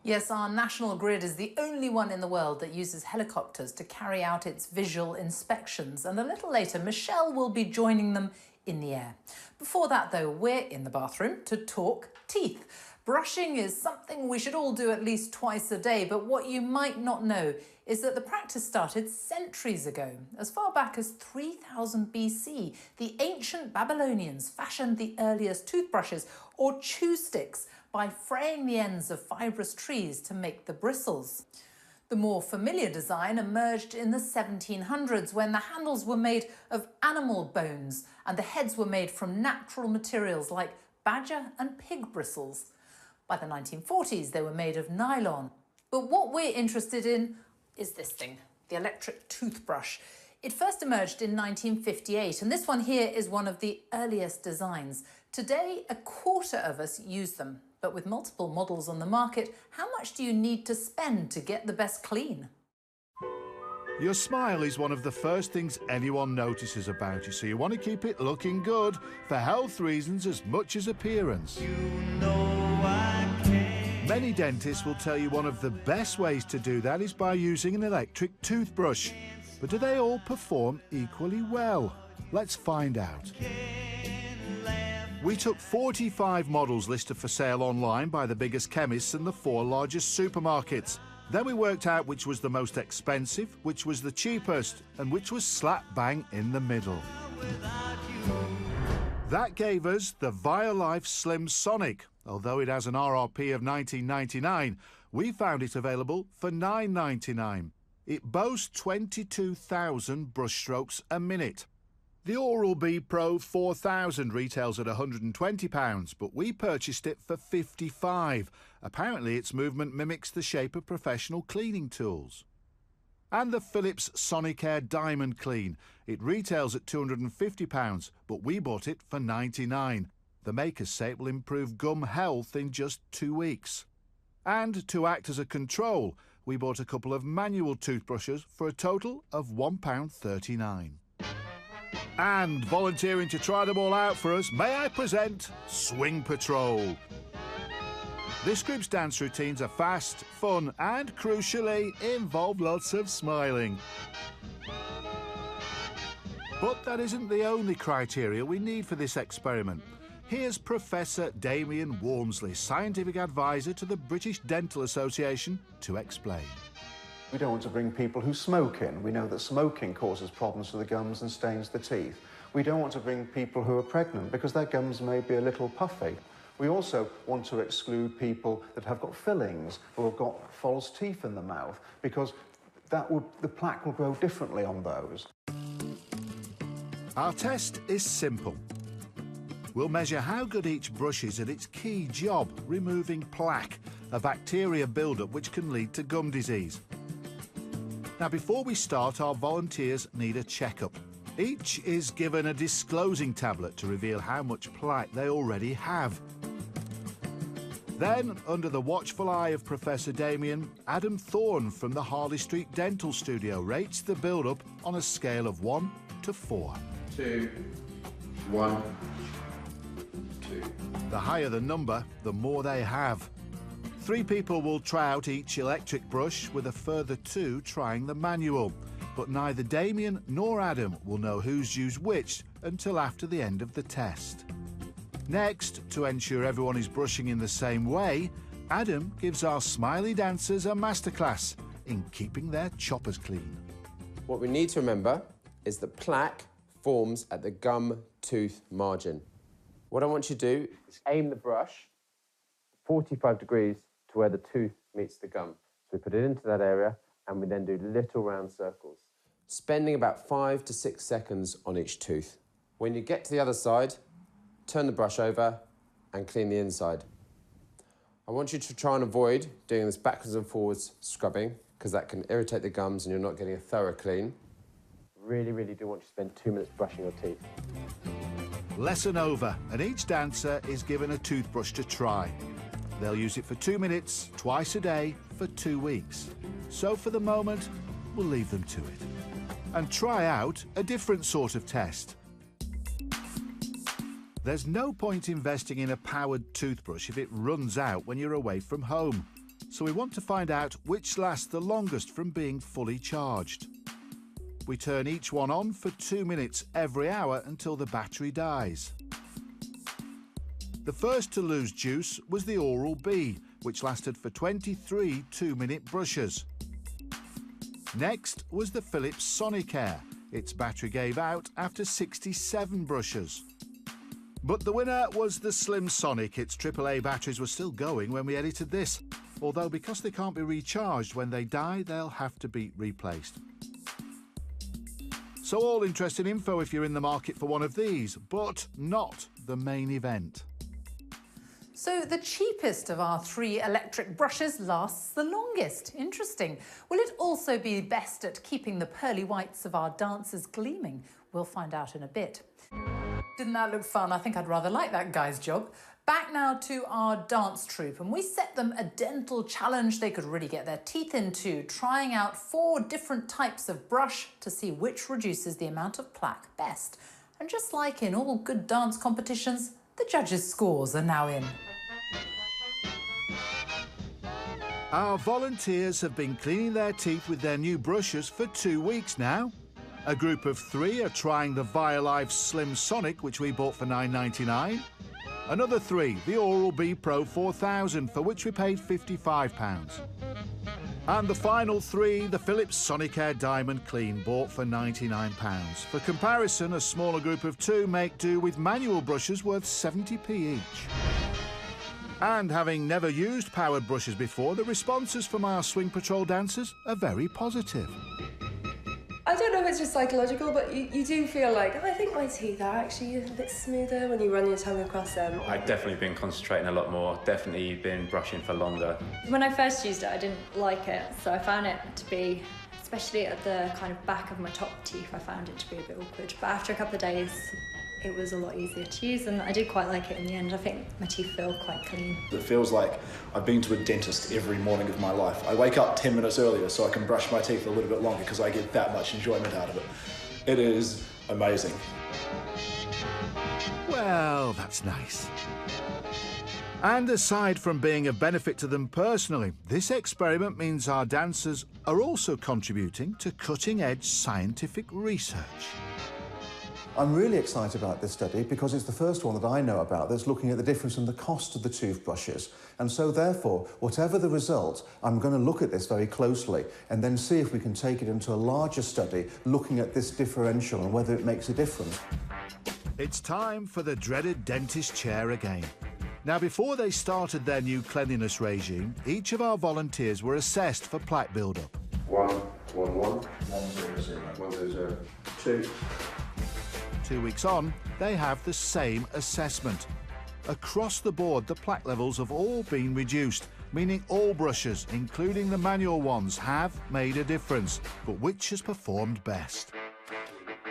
Yes, our national grid is the only one in the world that uses helicopters to carry out its visual inspections, and a little later Michelle will be joining them in the air. Before that though, we're in the bathroom to talk teeth. Brushing is something we should all do at least twice a day, but what you might not know is that the practice started centuries ago. As far back as 3000 BC, the ancient Babylonians fashioned the earliest toothbrushes, or chew sticks, by fraying the ends of fibrous trees to make the bristles. The more familiar design emerged in the 1700s when the handles were made of animal bones and the heads were made from natural materials like badger and pig bristles. By the 1940s, they were made of nylon. But what we're interested in is this thing, the electric toothbrush. It first emerged in 1958, and this one here is one of the earliest designs. Today, a quarter of us use them. But with multiple models on the market, how much do you need to spend to get the best clean? Your smile is one of the first things anyone notices about you, so you want to keep it looking good for health reasons as much as appearance. Many dentists will tell you one of the best ways to do that is by using an electric toothbrush. But do they all perform equally well? Let's find out. We took 45 models listed for sale online by the biggest chemists and the 4 largest supermarkets. Then we worked out which was the most expensive, which was the cheapest, and which was slap bang in the middle. That gave us the Violife Slim Sonic. Although it has an RRP of $19.99, we found it available for $9.99. It boasts 22,000 brushstrokes a minute. The Oral-B Pro 4000 retails at £120, but we purchased it for £55. Apparently its movement mimics the shape of professional cleaning tools. And the Philips Sonicare Diamond Clean. It retails at £250, but we bought it for £99. The makers say it will improve gum health in just 2 weeks. And to act as a control, we bought a couple of manual toothbrushes for a total of £1.39. And volunteering to try them all out for us, may I present Swing Patrol. This group's dance routines are fast, fun and, crucially, involve lots of smiling. But that isn't the only criteria we need for this experiment. Here's Professor Damien Wormsley, Scientific Advisor to the British Dental Association, to explain. We don't want to bring people who smoke in. We know that smoking causes problems to the gums and stains the teeth. We don't want to bring people who are pregnant because their gums may be a little puffy. We also want to exclude people that have got fillings or have got false teeth in the mouth because the plaque will grow differently on those. Our test is simple. We'll measure how good each brush is at its key job, removing plaque, a bacteria buildup which can lead to gum disease. Now, before we start, our volunteers need a checkup. Each is given a disclosing tablet to reveal how much plaque they already have. Then, under the watchful eye of Professor Damien, Adam Thorne from the Harley Street Dental Studio rates the build-up on a scale of 1 to 4. 2, 1, 2. The higher the number, the more they have. 3 people will try out each electric brush, with a further 2 trying the manual. But neither Damien nor Adam will know who's used which until after the end of the test. Next, to ensure everyone is brushing in the same way, Adam gives our smiley dancers a masterclass in keeping their choppers clean. What we need to remember is that plaque forms at the gum-tooth margin. What I want you to do is aim the brush 45 degrees to where the tooth meets the gum. So we put it into that area and we then do little round circles, spending about 5 to 6 seconds on each tooth. When you get to the other side, turn the brush over and clean the inside. I want you to try and avoid doing this backwards and forwards scrubbing because that can irritate the gums and you're not getting a thorough clean. Really, really do want you to spend 2 minutes brushing your teeth. Lesson over, and each dancer is given a toothbrush to try. They'll use it for 2 minutes, twice a day, for 2 weeks. So for the moment, we'll leave them to it. And try out a different sort of test. There's no point investing in a powered toothbrush if it runs out when you're away from home. so we want to find out which lasts the longest from being fully charged. We turn each one on for 2 minutes every hour until the battery dies. The first to lose juice was the Oral-B, which lasted for 23 2-minute brushes. Next was the Philips Sonicare. Its battery gave out after 67 brushes. But the winner was the Slim Sonic. Its AAA batteries were still going when we edited this, although because they can't be recharged when they die, they'll have to be replaced. So all interesting info if you're in the market for one of these, but not the main event. So the cheapest of our 3 electric brushes lasts the longest. Interesting. Will it also be best at keeping the pearly whites of our dancers gleaming? We'll find out in a bit. Didn't that look fun? I think I'd rather like that guy's job. Back now to our dance troupe, and we set them a dental challenge they could really get their teeth into, trying out 4 different types of brush to see which reduces the amount of plaque best. And just like in all good dance competitions, the judges' scores are now in. Our volunteers have been cleaning their teeth with their new brushes for 2 weeks now. A group of 3 are trying the Violife Slim Sonic, which we bought for $9.99. Another 3, the Oral-B Pro 4000, for which we paid £55. And the final 3, the Philips Sonicare Diamond Clean, bought for £99. For comparison, a smaller group of 2 make do with manual brushes worth 70p each. And having never used powered brushes before, the responses from our Swing Patrol dancers are very positive. I don't know if it's just psychological, but you do feel like, oh, I think my teeth are actually a bit smoother when you run your tongue across them. I've definitely been concentrating a lot more, definitely been brushing for longer. When I first used it, I didn't like it, so I found it to be, especially at the kind of back of my top teeth, I found it to be a bit awkward. But after a couple of days, it was a lot easier to use, and I did quite like it in the end. I think my teeth feel quite clean. It feels like I've been to a dentist every morning of my life. I wake up 10 minutes earlier so I can brush my teeth a little bit longer because I get that much enjoyment out of it. It is amazing. Well, that's nice. And aside from being a benefit to them personally, this experiment means our dancers are also contributing to cutting-edge scientific research. I'm really excited about this study because it's the first one that I know about that's looking at the difference in the cost of the toothbrushes. And so therefore, whatever the result, I'm going to look at this very closely and then see if we can take it into a larger study looking at this differential and whether it makes a difference. It's time for the dreaded dentist chair again. Now, before they started their new cleanliness regime, each of our volunteers were assessed for plaque build-up. 1, 1, 1, 1, 0, 0, 1, 0, 0, 2. 2 weeks on, they have the same assessment. Across the board, the plaque levels have all been reduced, meaning all brushes, including the manual ones, have made a difference. But which has performed best?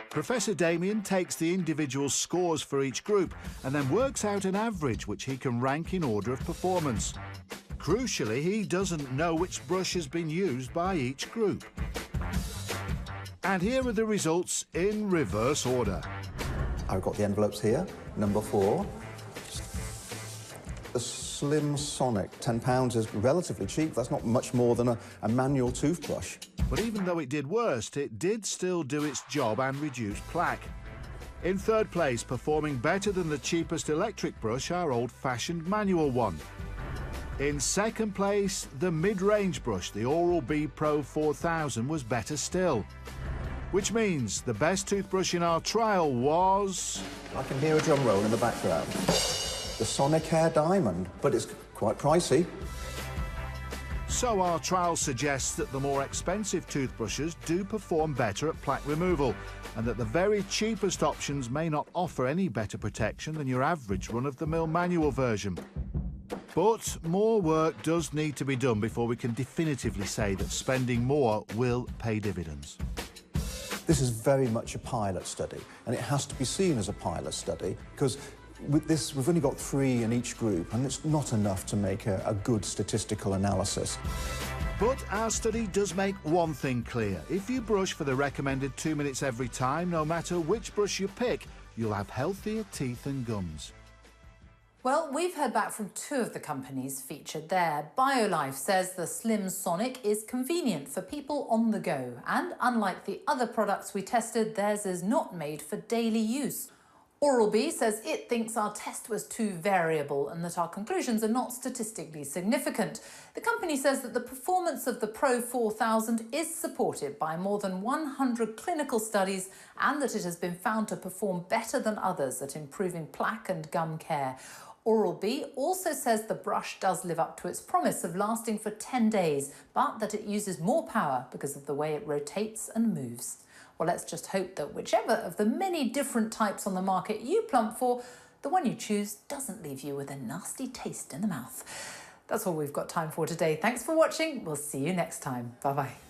Professor Damien takes the individual scores for each group and then works out an average which he can rank in order of performance. Crucially, he doesn't know which brush has been used by each group. And here are the results in reverse order. I've got the envelopes here. Number 4. The Slim Sonic, £10 is relatively cheap. That's not much more than a manual toothbrush. But even though it did worst, it did still do its job and reduce plaque. In third place, performing better than the cheapest electric brush, our old-fashioned manual one. In second place, the mid-range brush, the Oral-B Pro 4000, was better still. Which means the best toothbrush in our trial was... I can hear a drum roll in the background. The Sonicare Diamond, but it's quite pricey. So our trial suggests that the more expensive toothbrushes do perform better at plaque removal, and that the very cheapest options may not offer any better protection than your average run-of-the-mill manual version. But more work does need to be done before we can definitively say that spending more will pay dividends. This is very much a pilot study, and it has to be seen as a pilot study because with this, we've only got 3 in each group, and it's not enough to make a good statistical analysis. But our study does make one thing clear. If you brush for the recommended 2 minutes every time, no matter which brush you pick, you'll have healthier teeth and gums. Well, we've heard back from two of the companies featured there. Violife says the Slim Sonic is convenient for people on the go, and unlike the other products we tested, theirs is not made for daily use. Oral-B says it thinks our test was too variable and that our conclusions are not statistically significant. The company says that the performance of the Pro 4000 is supported by more than 100 clinical studies and that it has been found to perform better than others at improving plaque and gum care. Oral-B also says the brush does live up to its promise of lasting for 10 days, but that it uses more power because of the way it rotates and moves. Well, let's just hope that whichever of the many different types on the market you plump for, the one you choose doesn't leave you with a nasty taste in the mouth. That's all we've got time for today. Thanks for watching. We'll see you next time. Bye-bye.